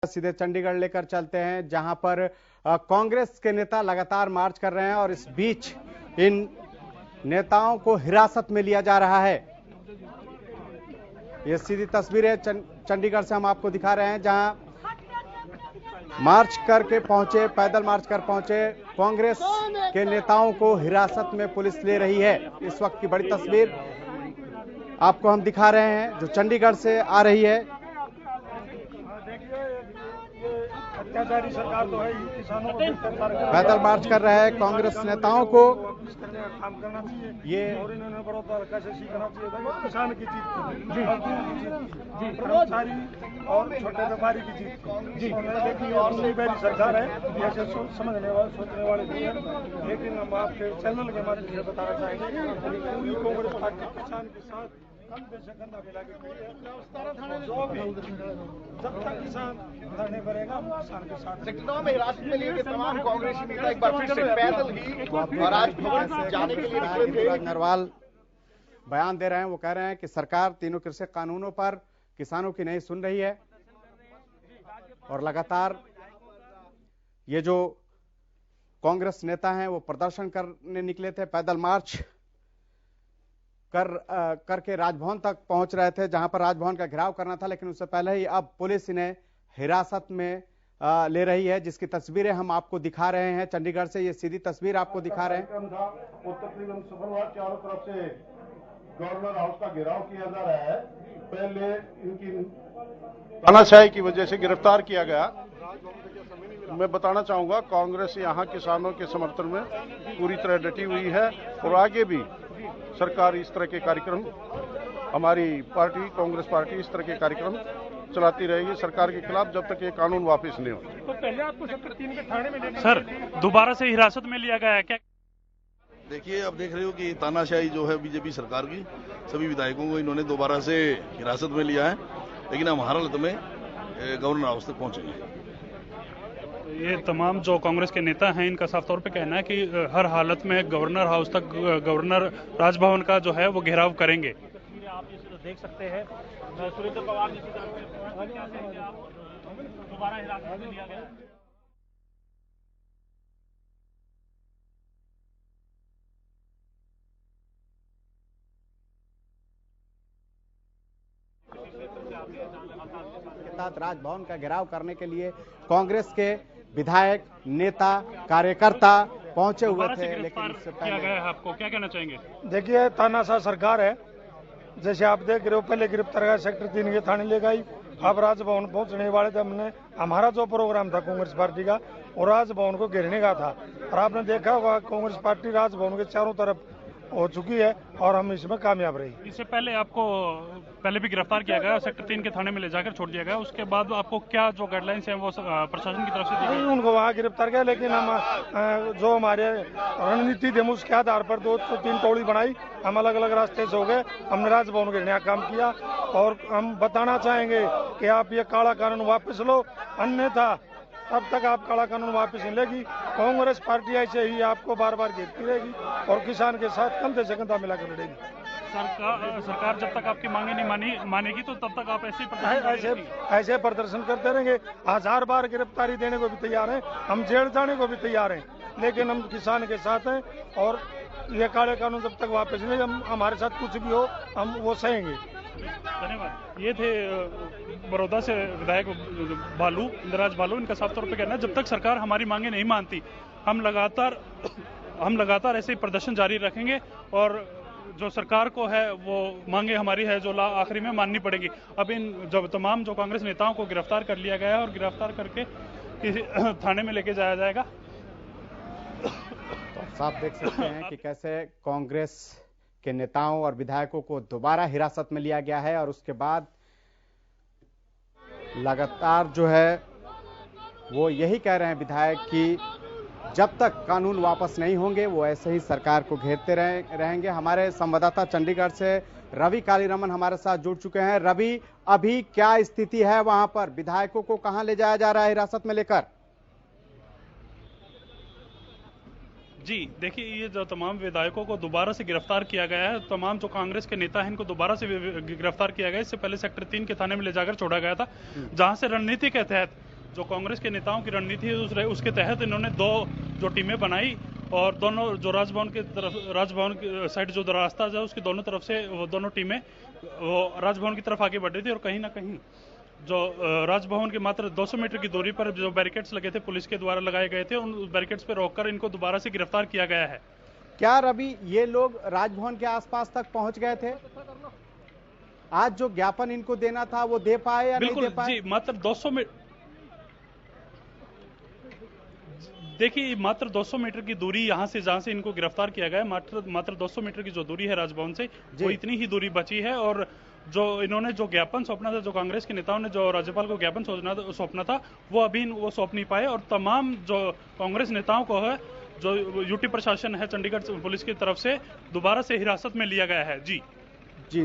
सीधे चंडीगढ़ लेकर चलते हैं, जहां पर कांग्रेस के नेता लगातार मार्च कर रहे हैं और इस बीच इन नेताओं को हिरासत में लिया जा रहा है। ये सीधी तस्वीरें चंडीगढ़ से हम आपको दिखा रहे हैं, जहां मार्च करके पहुंचे, पैदल मार्च कर पहुंचे कांग्रेस के नेताओं को हिरासत में पुलिस ले रही है। इस वक्त की बड़ी तस्वीर आपको हम दिखा रहे हैं जो चंडीगढ़ से आ रही है। अत्याचारी सरकार तो है, किसानों को पैदल मार्च कर रहे हैं कांग्रेस नेताओं को। काम करना चाहिए ये और इन्होंने बड़ौदा कैसे सीखना चाहिए, किसान की जीत थी, कर्मचारी और छोटे व्यापारी की जीत थी। लेकिन और नई बैरी सरकार है, ऐसे समझने वाले सोचने वाले नहीं है। लेकिन हम आपके चैनल के माध्यम से बताना चाहेंगे पूरी कांग्रेस पार्टी किसान के साथ कंधे से कंधा मिला के खड़ी है। जो भी जब तक किसान धरने करेगा हम किसान के साथ। सेक्टर में हिरासत में लिए तमाम कांग्रेसी नेता एक बार फिर से पैदल ही और आज भवन जाने के लिए निकले थे। नरवाल बयान दे रहे हैं, वो कह रहे हैं कि सरकार तीनों कृषि कानूनों पर किसानों की नहीं सुन रही है और लगातार ये जो कांग्रेस नेता हैं वो प्रदर्शन करने निकले थे, पैदल मार्च करके राजभवन तक पहुंच रहे थे, जहां पर राजभवन का घेराव करना था। लेकिन उससे पहले ही अब पुलिस इन्हें हिरासत में ले रही है, जिसकी तस्वीरें हम आपको दिखा रहे हैं चंडीगढ़ से। ये सीधी तस्वीर आपको दिखा रहे हैं। वो तकरीबन सफल हुआ, चारों तरफ से गवर्नर हाउस का घेराव किया जा रहा है। पहले इनकी तानाशाही की वजह से गिरफ्तार किया गया। मैं बताना चाहूंगा कांग्रेस यहाँ किसानों के समर्थन में पूरी तरह डटी हुई है और आगे भी सरकार इस तरह के कार्यक्रम, हमारी पार्टी कांग्रेस पार्टी इस तरह के कार्यक्रम चलाती रहेगी सरकार के खिलाफ जब तक ये कानून वापस नहीं होते। तो पहले आपको सेक्टर 3 के थाने में लेना सर दोबारा से हिरासत में लिया गया है क्या? देखिए अब देख रहे हो कि तानाशाही जो है बीजेपी सरकार की, सभी विधायकों को इन्होंने दोबारा से हिरासत में लिया है, लेकिन हम हर हालत में गवर्नर हाउस तक पहुंचेंगे। ये तमाम जो कांग्रेस के नेता हैं इनका साफ तौर पे कहना है कि हर हालत में गवर्नर हाउस तक, गवर्नर राजभवन का जो है वो घेराव करेंगे। आप इस देख सकते हैं सुरेंद्र पवार जी दोबारा हिरासत में लिया गया। राजभवन का घेराव करने के लिए कांग्रेस के विधायक, नेता, कार्यकर्ता पहुंचे हुए थे, लेकिन इससे क्या गया है, आपको क्या कहना चाहेंगे? देखिए तानाशाह सरकार है, जैसे आप देख रहे हो पहले गिरफ्तार किया सेक्टर 3 के थाने ले गई, अब राजभवन पहुंचने वाले थे। हमने हमारा जो प्रोग्राम था कांग्रेस पार्टी का वो राजभवन को घेरने का था और आपने देखा होगा कांग्रेस पार्टी राजभवन के चारों तरफ हो चुकी है और हम इसमें कामयाब रही। इससे पहले आपको पहले भी गिरफ्तार किया गया, सेक्टर 3 के थाने में ले जाकर छोड़ दिया गया, उसके बाद आपको क्या जो गाइडलाइंस है वो प्रशासन की तरफ से दी गई? नहीं, उनको वहाँ गिरफ्तार किया, लेकिन हम जो हमारे रणनीति थे उसके आधार पर 2-3 टोली बनाई, हम अलग अलग रास्ते से हो गए, हमने राजभवन के नया काम किया और हम बताना चाहेंगे कि आप ये काला कानून वापस लो, अन्यथा तब तक आप काला कानून वापस नहीं लेगी। कांग्रेस पार्टी ऐसे ही आपको बार बार घेरती रहेगी और किसान के साथ कंधे से कंधा मिलाकर लड़ेगी। सरकार जब तक आपकी मांगे नहीं मानेगी तो तब तक आप ऐसे प्रदर्शन करते रहेंगे। 1000 बार गिरफ्तारी देने को भी तैयार हैं, हम जेल जाने को भी तैयार हैं, लेकिन हम किसान के साथ हैं और ये काले कानून जब तक वापस नहीं, हम हमारे साथ कुछ भी हो हम वो सहेंगे। धन्यवाद। ये थे बड़ौदा से विधायक बालू, इंद्रराज बालू। इनका साफ तौर पे कहना है जब तक सरकार हमारी मांगे नहीं मानती हम लगातार ऐसे ही प्रदर्शन जारी रखेंगे और जो सरकार को है वो मांगे हमारी है जो आखिरी में माननी पड़ेगी। अब इन जब तमाम जो कांग्रेस नेताओं को गिरफ्तार कर लिया गया है और गिरफ्तार करके किसी थाने में लेके जाया जाएगा। तो आप देख सकते हैं कि कैसे कांग्रेस के नेताओं और विधायकों को दोबारा हिरासत में लिया गया है और उसके बाद लगातार जो है वो यही कह रहे हैं विधायक कि जब तक कानून वापस नहीं होंगे वो ऐसे ही सरकार को घेरते रहेंगे। हमारे संवाददाता चंडीगढ़ से रवि कालीरमन हमारे साथ जुड़ चुके हैं। रवि, अभी क्या स्थिति है वहां पर? विधायकों को कहां ले जाया जा रहा है हिरासत में लेकर? जी देखिए, ये जो तमाम विधायकों को दोबारा से गिरफ्तार किया गया है, तमाम जो कांग्रेस के नेता हैं इनको दोबारा से गिरफ्तार किया गया है। इससे पहले सेक्टर 3 के थाने में ले जाकर छोड़ा गया था, जहां से रणनीति के तहत जो कांग्रेस के नेताओं की रणनीति है उसके तहत इन्होंने 2 जो टीमें बनाई और दोनों जो राजभवन की साइड जो रास्ता है उसकी दोनों तरफ से वो दोनों टीमें वो राजभवन की तरफ आगे बढ़ रही थी और कहीं ना कहीं जो राजभवन के मात्र 200 मीटर की दूरी पर जो बैरिकेड्स लगे थे पुलिस के द्वारा लगाए गए थे, उन बैरिकेड्स पर रोककर इनको दोबारा से गिरफ्तार किया गया है। क्या रवि ये लोग राजभवन के आसपास तक पहुंच गए थे? आज जो ज्ञापन इनको देना था वो दे पाए या नहीं दे पाए? जी, मात्र 200 मीटर देखिए, मात्र 200 मीटर की दूरी यहां से जहां से इनको गिरफ्तार किया गया है, मात्र 200 मीटर की जो दूरी है राजभवन से, वो इतनी ही दूरी बची है। और जो इन्होंने जो ज्ञापन सौंपना था, जो कांग्रेस के नेताओं ने जो राज्यपाल को ज्ञापन सौंपना था, वो अभी वो सौंप नहीं पाए। और तमाम जो कांग्रेस नेताओं को है, जो यूटी प्रशासन है, चंडीगढ़ पुलिस की तरफ से दोबारा से हिरासत में लिया गया है। जी,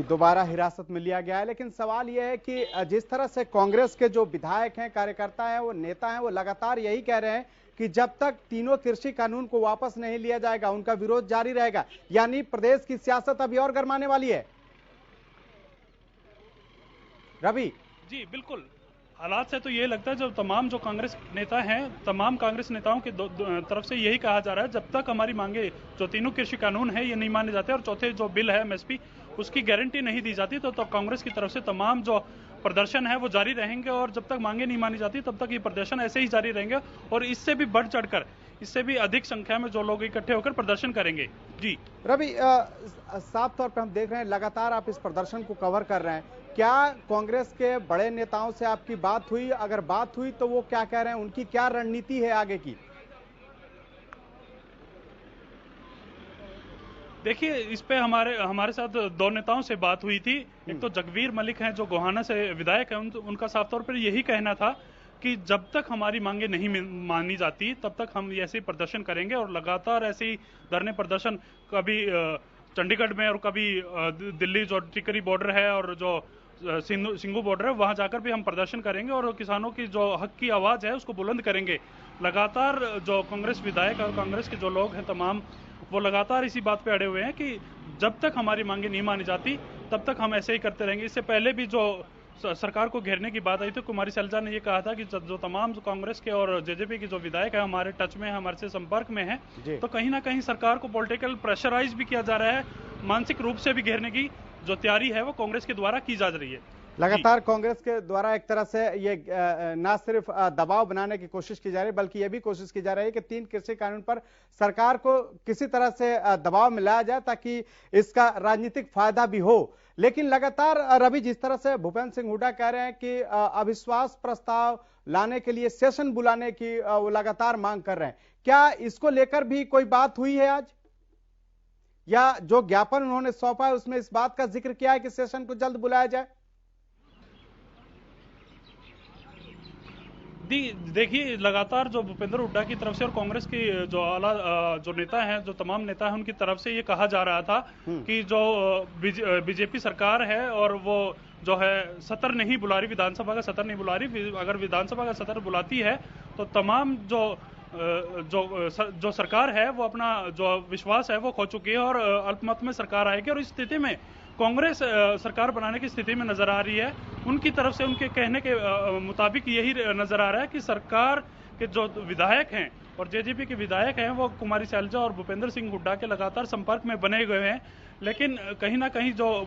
दोबारा हिरासत में लिया गया है। लेकिन सवाल यह है कि जिस तरह से कांग्रेस के जो विधायक हैं, कार्यकर्ता हैं, वो नेता हैं, वो लगातार यही कह रहे हैं कि जब तक तीनों कृषि कानून को वापस नहीं लिया जाएगा उनका विरोध जारी रहेगा। यानी प्रदेश की सियासत अभी और गरमाने वाली है। रवि जी, बिल्कुल। हालात से तो ये लगता है जो तमाम जो कांग्रेस नेता हैं, तमाम कांग्रेस नेताओं की तरफ से यही कहा जा रहा है, जब तक हमारी मांगे जो तीनों कृषि कानून है ये नहीं माने जाते और चौथे जो बिल है एमएसपी उसकी गारंटी नहीं दी जाती, तो कांग्रेस की तरफ से तमाम जो प्रदर्शन है वो जारी रहेंगे। और जब तक मांगे नहीं मानी जाती तब तक ये प्रदर्शन ऐसे ही जारी रहेंगे और इससे भी बढ़ चढ़कर, इससे भी अधिक संख्या में जो लोग इकट्ठे होकर प्रदर्शन करेंगे। जी रवि, साफ तौर पर हम देख रहे हैं लगातार आप इस प्रदर्शन को कवर कर रहे हैं। क्या कांग्रेस के बड़े नेताओं से आपकी बात हुई? अगर बात हुई तो वो क्या कह रहे हैं, उनकी क्या रणनीति है आगे की? देखिए, इस पे हमारे साथ 2 नेताओं से बात हुई थी। एक तो जगवीर मलिक हैं जो गोहाना से विधायक हैं, उनका साफ तौर पर यही कहना था कि जब तक हमारी मांगे नहीं मानी जाती तब तक हम ऐसे ही प्रदर्शन करेंगे और लगातार ऐसे ही धरने प्रदर्शन, कभी चंडीगढ़ में और कभी दिल्ली जो टिकरी बॉर्डर है और जो सिंघू बॉर्डर है वहां जाकर भी हम प्रदर्शन करेंगे और किसानों की जो हक की आवाज है उसको बुलंद करेंगे। लगातार जो कांग्रेस विधायक और कांग्रेस के जो लोग हैं तमाम, वो लगातार इसी बात पे अड़े हुए हैं कि जब तक हमारी मांगे नहीं मानी जाती तब तक हम ऐसे ही करते रहेंगे। इससे पहले भी जो सरकार को घेरने की बात आई थी, कुमारी सैलजा ने ये कहा था कि जो तमाम कांग्रेस के और जेजेपी के जो विधायक है हमारे टच में है, हमारे से संपर्क में है, तो कहीं ना कहीं सरकार को पॉलिटिकल प्रेशराइज भी किया जा रहा है, मानसिक रूप से भी घेरने की जो तैयारी है वो कांग्रेस के द्वारा की जा रही है। लगातार कांग्रेस के द्वारा एक तरह से ये ना सिर्फ दबाव बनाने की कोशिश की जा रही है बल्कि ये भी कोशिश की जा रही है कि 3 कृषि कानून पर सरकार को किसी तरह से दबाव में लाया जाए ताकि इसका राजनीतिक फायदा भी हो। लेकिन लगातार रवि, जिस तरह से भूपेंद्र सिंह हुड्डा कह रहे हैं कि अविश्वास प्रस्ताव लाने के लिए सेशन बुलाने की वो लगातार मांग कर रहे हैं, क्या इसको लेकर भी कोई बात हुई है आज? या जो ज्ञापन उन्होंने सौंपा है उसमें इस बात का जिक्र किया है कि सेशन को जल्द बुलाया जाए? देखिए, लगातार जो भूपेंद्र हुड्डा की तरफ से और कांग्रेस की जो आला जो नेता हैं, जो तमाम नेता हैं, उनकी तरफ से ये कहा जा रहा था कि जो बीजेपी सरकार है और वो जो है सत्र नहीं बुला रही, विधानसभा का सत्र नहीं बुला रही। अगर विधानसभा का सत्र बुलाती है तो तमाम जो सरकार है वो अपना जो विश्वास है वो खो चुकी है और अल्पमत में सरकार आएगी और इस स्थिति में कांग्रेस सरकार बनाने की स्थिति में नजर आ रही है। उनकी तरफ से उनके कहने के मुताबिक यही नजर आ रहा है कि सरकार के जो विधायक हैं और जेजेपी के विधायक हैं वो कुमारी सैलजा और भूपेंद्र सिंह हुड्डा के लगातार संपर्क में बने हुए हैं। लेकिन कहीं ना कहीं जो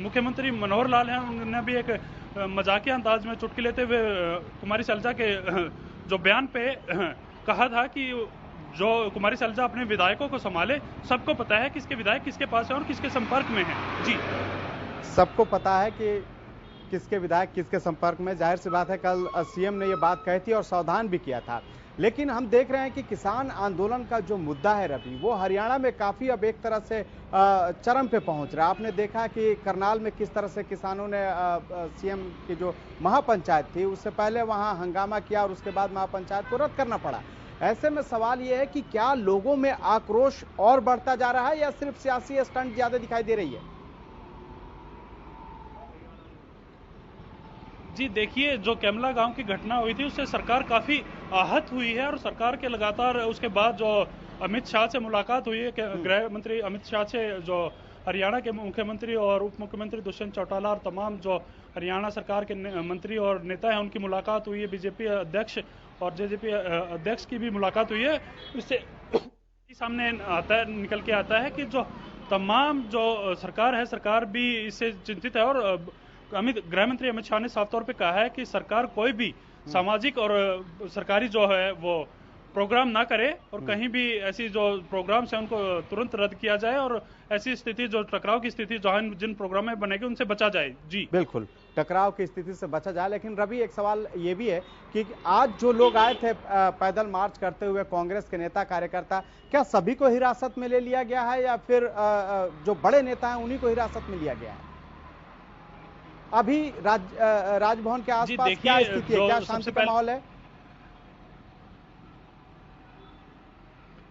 मुख्यमंत्री मनोहर लाल हैं उन्होंने भी एक मजाकिया अंदाज में चुटकी लेते हुए कुमारी सैलजा के जो बयान पे कहा था कि जो कुमारी सैलजा अपने विधायकों को संभाले, सबको पता है किसके विधायक किसके पास है और किसके संपर्क में है। जी, सबको पता है कि किसके विधायक किसके संपर्क में। जाहिर सी बात है कल सीएम ने ये बात कही थी और सावधान भी किया था। लेकिन हम देख रहे हैं कि किसान आंदोलन का जो मुद्दा है रवि, वो हरियाणा में काफी अब एक तरह से चरम पे पहुंच रहा है। आपने देखा कि करनाल में किस तरह से किसानों ने सीएम की जो महापंचायत थी उससे पहले वहां हंगामा किया और उसके बाद महापंचायत को रद्द करना पड़ा। ऐसे में सवाल यह है कि क्या लोगों में आक्रोश और बढ़ता जा रहा है या सिर्फ सियासी स्टंट ज्यादा दिखाई दे रही है? जी, देखिए, जो कैमला गांव की घटना हुई थी उससे सरकार काफी आहत हुई है और सरकार के लगातार उसके बाद जो अमित शाह से मुलाकात हुई है, गृह मंत्री अमित शाह से जो हरियाणा के मुख्यमंत्री और उप मुख्यमंत्री दुष्यंत चौटाला और तमाम जो हरियाणा सरकार के मंत्री और नेता हैं उनकी मुलाकात हुई है। बीजेपी अध्यक्ष और जेजेपी अध्यक्ष की भी मुलाकात हुई है। इससे सामने निकल के आता है कि जो तमाम जो सरकार भी इससे चिंतित है। और गृह मंत्री अमित शाह ने साफ तौर पे कहा है कि सरकार कोई भी सामाजिक और सरकारी जो है वो प्रोग्राम ना करे और कहीं भी ऐसी जो प्रोग्राम्स हैं उनको तुरंत रद्द किया जाए और ऐसी स्थिति जो टकराव की स्थिति जो जिन प्रोग्राम में बनेगी उनसे बचा जाए। जी बिल्कुल, टकराव की स्थिति से बचा जाए। लेकिन रवि, एक सवाल ये भी है कि आज जो लोग आए थे पैदल मार्च करते हुए, कांग्रेस के नेता कार्यकर्ता, क्या सभी को हिरासत में ले लिया गया है या फिर जो बड़े नेता हैं उन्हीं को हिरासत में लिया गया है? अभी राजभवन के आसपास क्या स्थिति है, क्या शांति का माहौल है?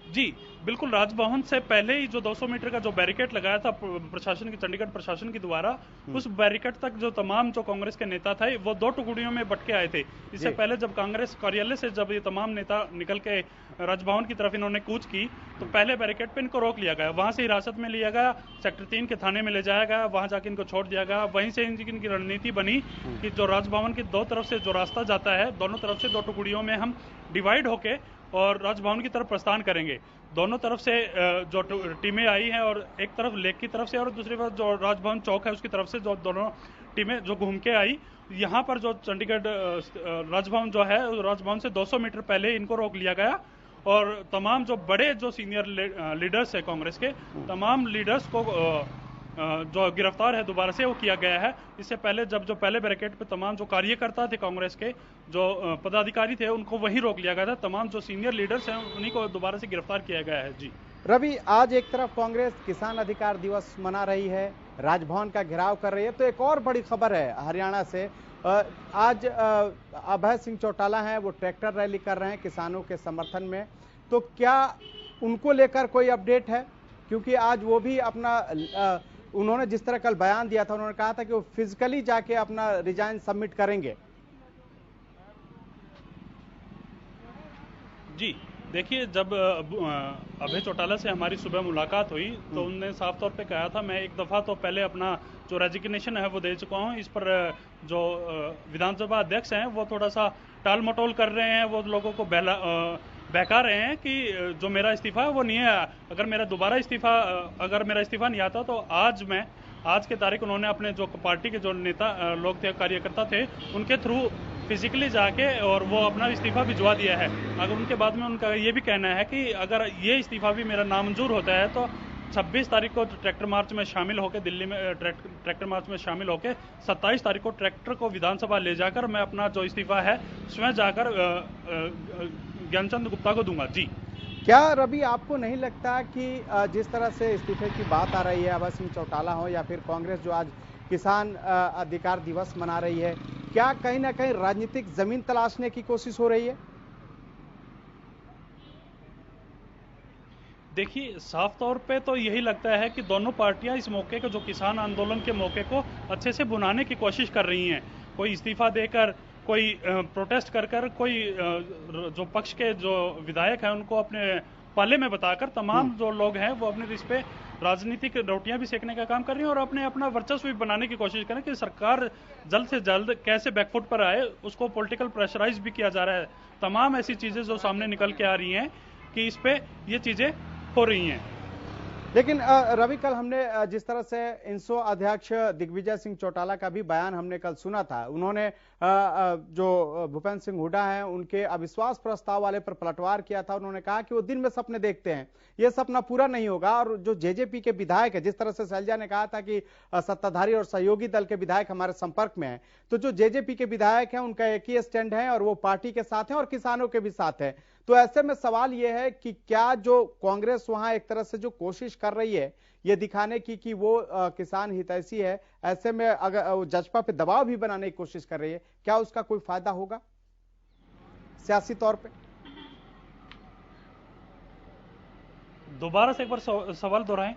जी बिल्कुल, राजभवन से पहले ही जो 200 मीटर का जो बैरिकेड लगाया था प्रशासन की, चंडीगढ़ प्रशासन के द्वारा, उस बैरिकेड तक जो तमाम जो कांग्रेस के नेता थे वो 2 टुकड़ियों में बट के आए थे। इससे पहले जब कांग्रेस कार्यालय से जब ये तमाम नेता निकल के राजभवन की तरफ इन्होंने कूच की तो पहले बैरिकेड पे इनको रोक लिया गया, वहां से हिरासत में लिया गया, सेक्टर 3 के थाने में ले जाया गया, वहां जाके इनको छोड़ दिया गया। वहीं से इनकी रणनीति बनी कि जो राजभवन के 2 तरफ से जो रास्ता जाता है, दोनों तरफ से 2 टुकड़ियों में हम डिवाइड होके और राजभवन की तरफ प्रस्थान करेंगे। दोनों तरफ से जो टीमें आई हैं और एक तरफ लेक की तरफ से और दूसरी तरफ जो राजभवन चौक है उसकी तरफ से जो दोनों टीमें जो घूम के आई, यहाँ पर जो चंडीगढ़ राजभवन जो है, राजभवन से 200 मीटर पहले इनको रोक लिया गया और तमाम जो बड़े जो सीनियर लीडर्स है कांग्रेस के, तमाम लीडर्स को जो गिरफ्तार है दोबारा से वो किया गया है। इससे पहले जो पहले बैरिकेड पे तमाम जो कार्यकर्ता थे कांग्रेस के, जो पदाधिकारी थे, उनको वहीं रोक लिया गया था। तमाम जो सीनियर लीडर्स हैं उन्हीं को दोबारा से गिरफ्तार किया गया है। जी रवि, आज एक तरफ कांग्रेस किसान अधिकार दिवस मना रही है, राजभवन का घेराव कर रही है, तो एक और बड़ी खबर है हरियाणा से। आज अभय सिंह चौटाला हैं, वो ट्रैक्टर रैली कर रहे हैं किसानों के समर्थन में, तो क्या उनको लेकर कोई अपडेट है? क्योंकि आज वो भी अपना उन्होंने जिस तरह कल बयान दिया था, उन्होंने कहा था कि वो फिजिकली जाके अपना रिजाइन सबमिट करेंगे। जी देखिए, जब अभय चौटाला से हमारी सुबह मुलाकात हुई तो उन्होंने साफ तौर पे कहा था, मैं एक दफा तो पहले अपना जो रेजिग्नेशन है वो दे चुका हूं, इस पर जो विधानसभा अध्यक्ष हैं वो थोड़ा सा टाल मटोल कर रहे हैं, वो लोगों को बहका रहे हैं कि जो मेरा इस्तीफा है वो नहीं है। अगर मेरा इस्तीफा नहीं आता तो आज के तारीख उन्होंने अपने जो पार्टी के जो नेता लोग थे, कार्यकर्ता थे, उनके थ्रू फिजिकली जाके और वो अपना इस्तीफा भिजवा दिया है। अगर उनके बाद में उनका ये भी कहना है कि अगर ये इस्तीफा भी मेरा नामंजूर होता है तो 26 तारीख को ट्रैक्टर मार्च में शामिल होकर, दिल्ली में ट्रैक्टर मार्च में शामिल होकर 27 तारीख को ट्रैक्टर को विधानसभा ले जाकर मैं अपना जो इस्तीफा है स्वयं जाकर ज्ञानचंद गुप्ता को दूंगा। जी क्या रवि, आपको नहीं लगता कि जिस तरह से इस्तीफे की बात आ रही है, अभय सिंह चौटाला हो या फिर कांग्रेस जो आज किसान अधिकार दिवस मना रही है, क्या कहीं ना कहीं राजनीतिक जमीन तलाशने की कोशिश हो रही है? देखिए, साफ तौर पे तो यही लगता है कि दोनों पार्टियां इस मौके को, जो किसान आंदोलन के मौके को अच्छे से भुनाने की कोशिश कर रही हैं। कोई इस्तीफा देकर, कोई प्रोटेस्ट कर कोई जो पक्ष के जो विधायक हैं उनको अपने पाले में बताकर तमाम जो लोग हैं वो अपने इस पे राजनीतिक रोटियां भी सेकने का काम कर रही हैं और अपना वर्चस्व भी बनाने की कोशिश करें कि सरकार जल्द से जल्द कैसे बैकफुट पर आए, उसको पॉलिटिकल प्रेशराइज भी किया जा रहा है। तमाम ऐसी चीजें जो सामने निकल के आ रही हैं कि इस पे ये चीजें हो रही हैं। लेकिन रवि, कल हमने जिस तरह से इंसो अध्यक्ष दिग्विजय सिंह चौटाला का भी बयान हमने कल सुना था, उन्होंने जो भूपेंद्र सिंह हुड्डा हैं उनके अविश्वास प्रस्ताव वाले पर पलटवार किया था। उन्होंने कहा कि वो दिन में सपने देखते हैं, ये सपना पूरा नहीं होगा। और जो जेजेपी के विधायक है, जिस तरह से शैलजा ने कहा था कि सत्ताधारी और सहयोगी दल के विधायक हमारे संपर्क में हैं, तो जो जेजेपी के विधायक हैं उनका एक ही स्टैंड है और वो पार्टी के साथ हैं और किसानों के भी साथ है। तो ऐसे में सवाल यह है कि क्या जो कांग्रेस वहां एक तरह से जो कोशिश कर रही है ये दिखाने की कि वो किसान हितैषी है, ऐसे में अगर जजपा पे दबाव भी बनाने की कोशिश कर रही है, क्या उसका कोई फायदा होगा सियासी तौर पे? दोबारा से एक बार सवाल दोहराएं।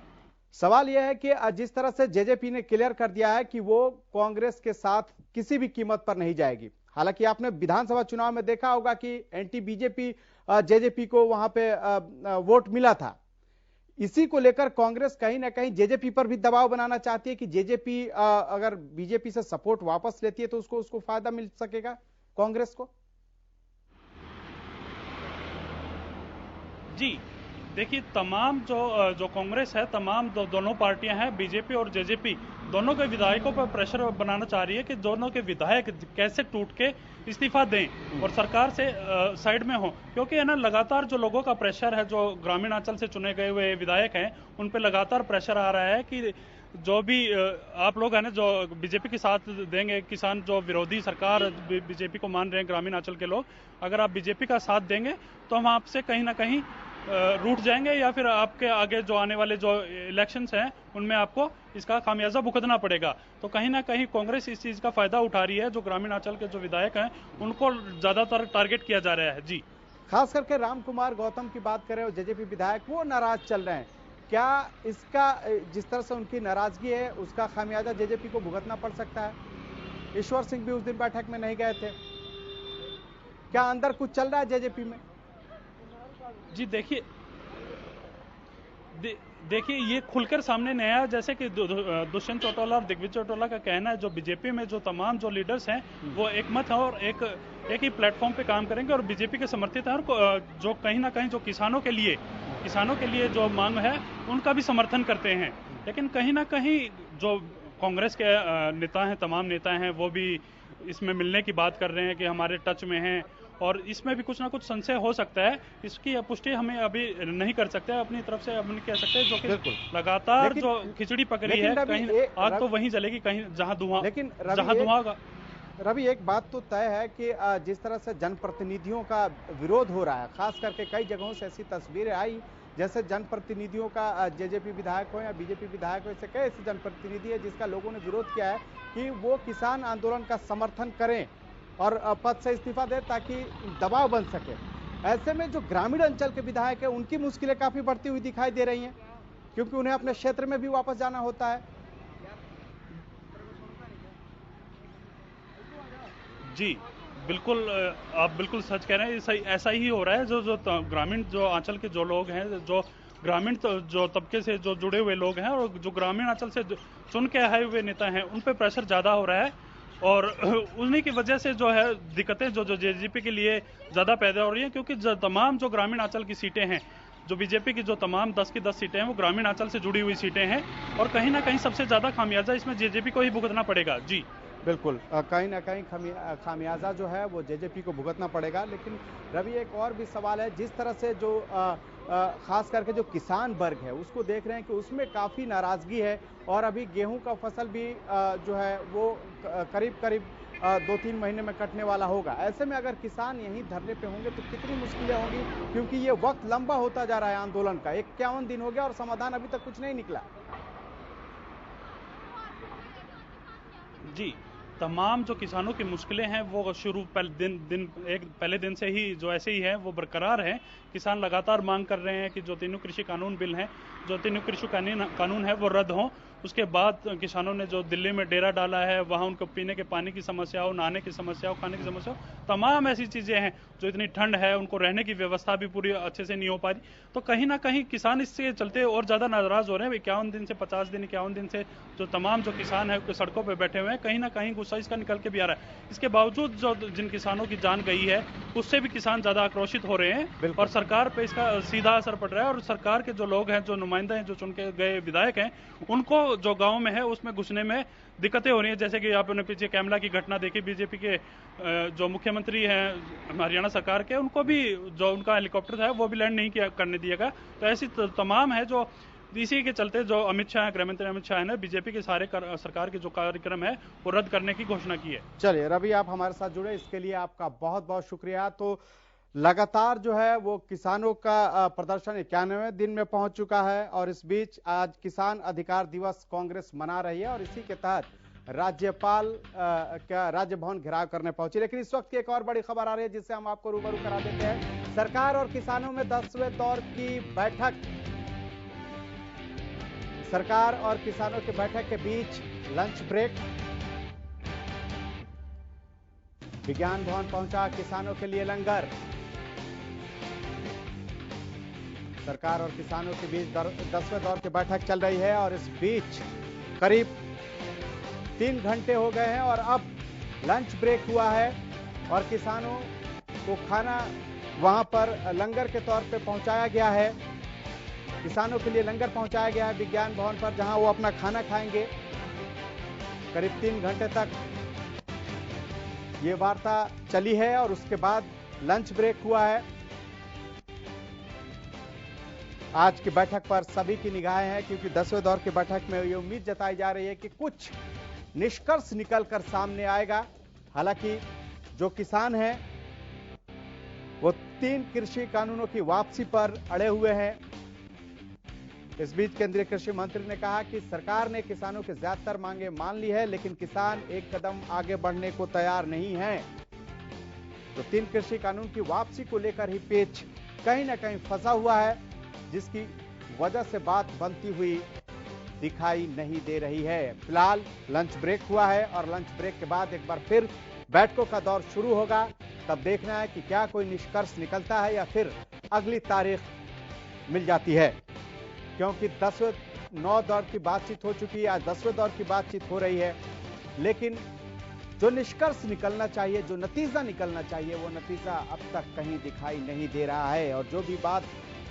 सवाल यह है कि जिस तरह से जेजेपी ने क्लियर कर दिया है कि वो कांग्रेस के साथ किसी भी कीमत पर नहीं जाएगी। हालांकि आपने विधानसभा चुनाव में देखा होगा कि एंटी बीजेपी जेजेपी को वहां पे वोट मिला था। इसी को लेकर कांग्रेस कहीं ना कहीं जेजेपी पर भी दबाव बनाना चाहती है कि जेजेपी अगर बीजेपी से सपोर्ट वापस लेती है तो उसको फायदा मिल सकेगा कांग्रेस को। जी देखिए, तमाम जो कांग्रेस है, तमाम दोनों पार्टियां हैं, बीजेपी और जेजेपी, दोनों के विधायकों पर प्रेशर बनाना चाह रही है कि दोनों के विधायक कैसे टूट के इस्तीफा दें और सरकार से साइड में हो, क्योंकि है ना लगातार जो लोगों का प्रेशर है, जो ग्रामीण अंचल से चुने गए हुए विधायक हैं, उन पे लगातार प्रेशर आ रहा है कि जो भी आप लोग हैं ना जो बीजेपी के साथ देंगे, किसान जो विरोधी सरकार बीजेपी को मान रहे हैं ग्रामीण अंचल के लोग, अगर आप बीजेपी का साथ देंगे तो हम आपसे कहीं ना कहीं रूठ जाएंगे या फिर आपके आगे जो आने वाले जो इलेक्शंस हैं उनमें आपको इसका खामियाजा भुगतना पड़ेगा। तो कहीं ना कहीं कांग्रेस इस चीज का फायदा उठा रही है, जो ग्रामीण अंचल के जो विधायक हैं उनको ज्यादातर टारगेट किया जा रहा है। जी, खास करके राम कुमार गौतम की बात करें, जेजेपी विधायक वो नाराज चल रहे हैं, क्या इसका जिस तरह से उनकी नाराजगी है उसका खामियाजा जेजेपी को भुगतना पड़ सकता है? ईश्वर सिंह भी उस दिन बैठक में नहीं गए थे, क्या अंदर कुछ चल रहा है जेजेपी में? जी देखिए ये खुलकर सामने नहीं आया, जैसे कि दुष्यंत चौटाला और दिग्विजय चौटाला का कहना है जो बीजेपी में जो तमाम जो लीडर्स हैं वो एक मत है और एक ही प्लेटफॉर्म पे काम करेंगे और बीजेपी के समर्थित हैं और जो कहीं ना कहीं जो किसानों के लिए जो मांग है उनका भी समर्थन करते हैं। लेकिन कहीं ना कहीं जो कांग्रेस के नेता हैं, तमाम नेता हैं, वो भी इसमें मिलने की बात कर रहे हैं कि हमारे टच में हैं और इसमें भी कुछ ना कुछ संशय हो सकता है। इसकी पुष्टि हमें अभी नहीं कर सकते, अपनी तरफ से हम कह सकते हैं जो कि लगातार जो खिचड़ी पकड़ी है, कहीं आग तो वहीं जलेगी कहीं जहां धुआं। रवि, एक बात तो तय है कि जिस तरह से जनप्रतिनिधियों का विरोध हो रहा है, खास करके कई जगहों से ऐसी तस्वीरें आई जैसे जनप्रतिनिधियों का जेजेपी विधायक हो या बीजेपी विधायक हो, ऐसे कई ऐसे जनप्रतिनिधि है जिसका लोगों ने विरोध किया है कि वो किसान आंदोलन का समर्थन करें और पद से इस्तीफा दें ताकि दबाव बन सके। ऐसे में जो ग्रामीण अंचल के विधायक है उनकी मुश्किलें काफी बढ़ती हुई दिखाई दे रही हैं, क्योंकि उन्हें अपने क्षेत्र में भी वापस जाना होता है। जी बिल्कुल, आप बिल्कुल सच कह रहे हैं, ऐसा ही हो रहा है। जो ग्रामीण जो अंचल के जो लोग हैं, जो ग्रामीण जो तबके से जो जुड़े हुए लोग हैं और जो ग्रामीण अंचल से चुन के आए हुए नेता हैं, उन पे प्रेशर ज्यादा हो रहा है और उन्हीं की वजह से जो है दिक्कतें जो जेजेपी के लिए ज्यादा पैदा हो रही हैं, क्योंकि तमाम जो ग्रामीण अंचल की सीटें हैं, जो बीजेपी की जो तमाम 10 की 10 सीटें हैं वो ग्रामीण अंचल से जुड़ी हुई सीटें हैं और कहीं ना कहीं सबसे ज्यादा खामियाजा इसमें जेजेपी को ही भुगतना पड़ेगा। जी बिल्कुल, कहीं ना कहीं खामियाजा जो है वो जेजेपी को भुगतना पड़ेगा। लेकिन रवि, एक और भी सवाल है, जिस तरह से जो खास करके जो किसान वर्ग है उसको देख रहे हैं कि उसमें काफी नाराजगी है और अभी गेहूं का फसल भी जो है वो करीब 2-3 महीने में कटने वाला होगा। ऐसे में अगर किसान यहीं धरने पे होंगे तो कितनी मुश्किलें होंगी, क्योंकि ये वक्त लंबा होता जा रहा है आंदोलन का। 51 दिन हो गया और समाधान अभी तक कुछ नहीं निकला। जी, तमाम जो किसानों की मुश्किलें हैं वो शुरू पहले दिन से ही जो ऐसे ही है वो बरकरार है। किसान लगातार मांग कर रहे हैं कि जो तीनों कृषि कानून बिल हैं, जो तीनों कृषि कानून है वो रद्द हों। उसके बाद किसानों ने जो दिल्ली में डेरा डाला है, वहां उनको पीने के पानी की समस्या हो, नहाने की समस्या हो, खाने की समस्या हो, तमाम ऐसी चीजें हैं। जो इतनी ठंड है, उनको रहने की व्यवस्था भी पूरी अच्छे से नहीं हो पा रही। तो कहीं ना कहीं किसान इससे चलते और ज्यादा नाराज हो रहे हैं। 51 दिन से 50 दिन 51 दिन से जो तमाम जो किसान है सड़कों पर बैठे हुए हैं, कहीं ना कहीं गुस्सा इसका निकल के भी आ रहा है। इसके बावजूद जो जिन किसानों की जान गई है उससे भी किसान ज्यादा आक्रोशित हो रहे हैं और सरकार पे इसका सीधा असर पड़ रहा है। और सरकार के जो लोग हैं, जो नुमाइंदे हैं, जो चुन के गए विधायक हैं, उनको जो गाँव में है उसमें घुसने में दिक्कतें हो रही हैं। जैसे कि आपने पीछे कैमला की घटना देखी, बीजेपी के जो मुख्यमंत्री हैं हरियाणा सरकार के, उनको भी जो उनका हेलीकॉप्टर था वो भी लैंड नहीं करने दिया गया। तो ऐसी तमाम है जो इसी के चलते जो अमित शाह, गृहमंत्री अमित शाह ने बीजेपी के सारे सरकार के जो कार्यक्रम है वो रद्द करने की घोषणा की है। चलिए रवि, आप हमारे साथ जुड़े, इसके लिए आपका बहुत बहुत शुक्रिया। तो लगातार जो है वो किसानों का प्रदर्शन 91वें दिन में पहुंच चुका है और इस बीच आज किसान अधिकार दिवस कांग्रेस मना रही है और इसी के तहत राज्यपाल का राज्य भवन घेराव करने पहुंची। लेकिन इस वक्त की एक और बड़ी खबर आ रही है जिससे हम आपको रूबरू करा देते हैं। सरकार और किसानों में 10वें दौर की बैठक, सरकार और किसानों की बैठक के बीच लंच ब्रेक। विज्ञान भवन पहुंचा किसानों के लिए लंगर। सरकार और किसानों के बीच 10वें दौर की बैठक चल रही है और इस बीच करीब 3 घंटे हो गए हैं और अब लंच ब्रेक हुआ है और किसानों को खाना वहां पर लंगर के तौर पे पहुंचाया गया है। किसानों के लिए लंगर पहुंचाया गया है विज्ञान भवन पर, जहां वो अपना खाना खाएंगे। करीब 3 घंटे तक ये वार्ता चली है और उसके बाद लंच ब्रेक हुआ है। आज की बैठक पर सभी की निगाहें हैं क्योंकि 10वें दौर की बैठक में ये उम्मीद जताई जा रही है कि कुछ निष्कर्ष निकलकर सामने आएगा। हालांकि जो किसान हैं वो 3 कृषि कानूनों की वापसी पर अड़े हुए हैं। इस बीच केंद्रीय कृषि मंत्री ने कहा कि सरकार ने किसानों की ज्यादातर मांगे मान ली है, लेकिन किसान एक कदम आगे बढ़ने को तैयार नहीं है। तो 3 कृषि कानून की वापसी को लेकर ही पेच कहीं ना कहीं फंसा हुआ है, जिसकी वजह से बात बनती हुई दिखाई नहीं दे रही है। फिलहाल लंच ब्रेक हुआ है और लंच ब्रेक के बाद एक बार फिर बैठकों का दौर शुरू होगा। तब देखना है कि क्या कोई निष्कर्ष निकलता है या फिर अगली तारीख मिल जाती है, क्योंकि 9 दौर की बातचीत हो चुकी है, आज 10वें दौर की बातचीत हो रही है। लेकिन जो निष्कर्ष निकलना चाहिए, जो नतीजा निकलना चाहिए, वो नतीजा अब तक कहीं दिखाई नहीं दे रहा है। और जो भी बात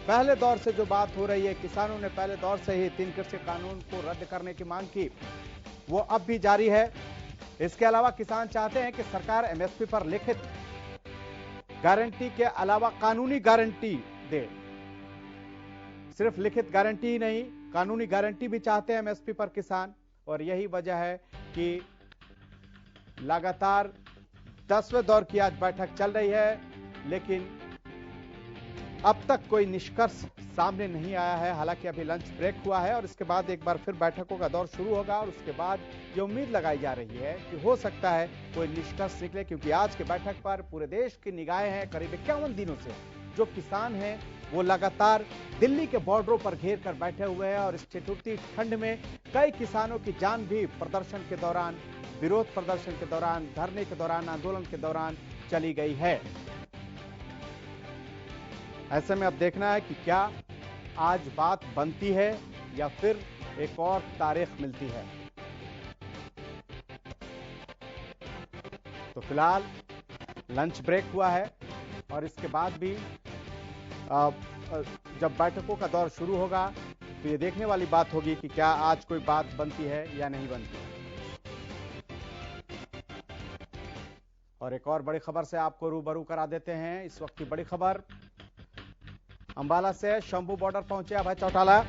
पहले दौर से जो बात हो रही है, किसानों ने पहले दौर से ही 3 कृषि कानून को रद्द करने की मांग की, वो अब भी जारी है। इसके अलावा किसान चाहते हैं कि सरकार एमएसपी पर लिखित गारंटी के अलावा कानूनी गारंटी दे। सिर्फ लिखित गारंटी ही नहीं, कानूनी गारंटी भी चाहते हैं एमएसपी पर किसान। और यही वजह है कि लगातार 10वें दौर की आज बैठक चल रही है, लेकिन अब तक कोई निष्कर्ष सामने नहीं आया है। हालांकि अभी लंच ब्रेक हुआ है और इसके बाद एक बार फिर बैठकों का दौर शुरू होगा और उसके बाद ये उम्मीद लगाई जा रही है कि हो सकता है कोई निष्कर्ष निकले, क्योंकि आज की बैठक पर पूरे देश की निगाहें हैं। करीब 51 दिनों से जो किसान हैं वो लगातार दिल्ली के बॉर्डरों पर घेर कर बैठे हुए हैं और इस ठिठुरती ठंड में कई किसानों की जान भी प्रदर्शन के दौरान, विरोध प्रदर्शन के दौरान, धरने के दौरान, आंदोलन के दौरान चली गई है। ऐसे में अब देखना है कि क्या आज बात बनती है या फिर एक और तारीख मिलती है। तो फिलहाल लंच ब्रेक हुआ है और इसके बाद भी जब बैठकों का दौर शुरू होगा तो ये देखने वाली बात होगी कि क्या आज कोई बात बनती है या नहीं बनती। और एक और बड़ी खबर से आपको रूबरू करा देते हैं। इस वक्त की बड़ी खबर अंबाला से शंभू बॉर्डर पहुंचे अभय चौटाला।